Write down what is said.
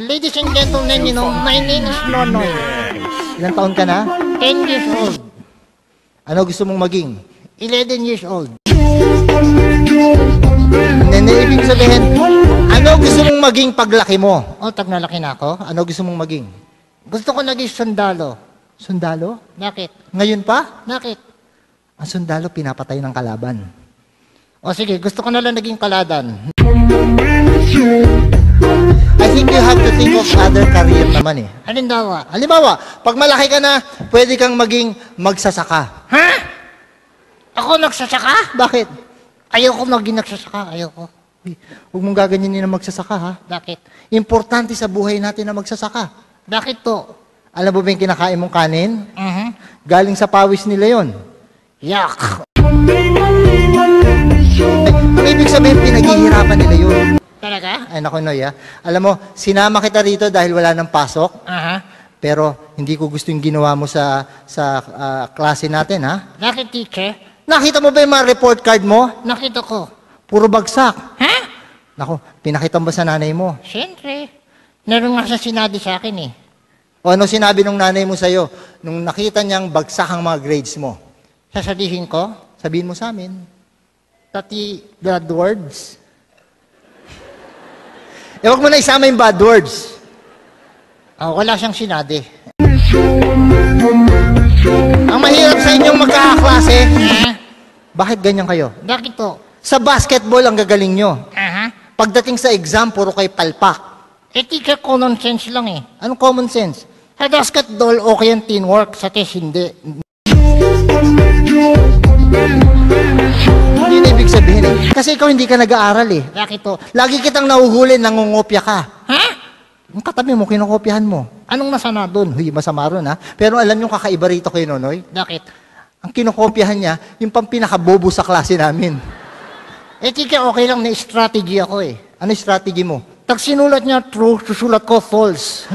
Ladies and gentlemen, you know, my name is Nonoy. Ilang taon ka na? 10 years old. Ano gusto mong maging? 11 years old. Hindi, ibig sabihin, ano gusto mong maging paglaki mo? O, tag nalaki na ako. Ano gusto mong maging? Gusto ko naging sundalo. Sundalo? Bakit? Ngayon pa? Bakit? Ang sundalo pinapatay ng kalaban. O sige, gusto ko na lang naging kaladan. I think you have to think of other career naman eh. Halimbawa. Halimbawa, pag malaki ka na, pwede kang maging magsasaka. Ha? Ako nagsasaka? Bakit? Ayoko maging nagsasaka. Ayoko. Uy, huwag mong gaganyanin na magsasaka ha. Bakit? Importante sa buhay natin na magsasaka. Bakit to? Alam mo ba yung kinakain mong kanin? Galing sa pawis nila yon. Yak. Ang ibig sabihin, pinaghihirapan nila yun. Talaga? Ay, naku, Noy, ha? Alam mo, sinama kita rito dahil wala ng pasok. Pero hindi ko gusto yung ginawa mo sa klase natin, ha? Bakit, teacher? Nakita mo ba yung mga report card mo? Nakita ko. Puro bagsak. Ha? Naku, pinakita mo ba sa nanay mo? Siyempre. Meron nga siya sinabi sa akin eh. O ano sinabi nung nanay mo sa'yo nung nakita niyang bagsak ang mga grades mo? Sasabihin ko, Sabihin mo sa amin. pati bad words. Eh, wag mo na isama yung bad words. Wala siyang sinabi. Ang mahirap sa inyong magkakaklase, bakit ganyan kayo? Bakit to? Sa basketball ang gagaling nyo. Pagdating sa exam, puro kay palpak. Eh, teacher, common sense lang eh. Anong common sense? Sa basketball, okay yung teamwork. Sa test, hindi. Hindi na ibig sabihin eh. Kasi ikaw hindi ka nag-aaral eh. Bakit to? Lagi kitang nahuhuli, nangungopya ka. Ha? Yung katabi mo, kinokopyahan mo. Anong masama dun? Huy, masama ron ha. Pero alam nyo kakaiba rito kay Nonoy? Bakit? Ang kinokopyahan niya, yung pang pinakabobo sa klase namin. Eh, teacher, okay lang na strategy ako eh. Ano yung strategy mo? Pag sinulat niya true, susulat ko false.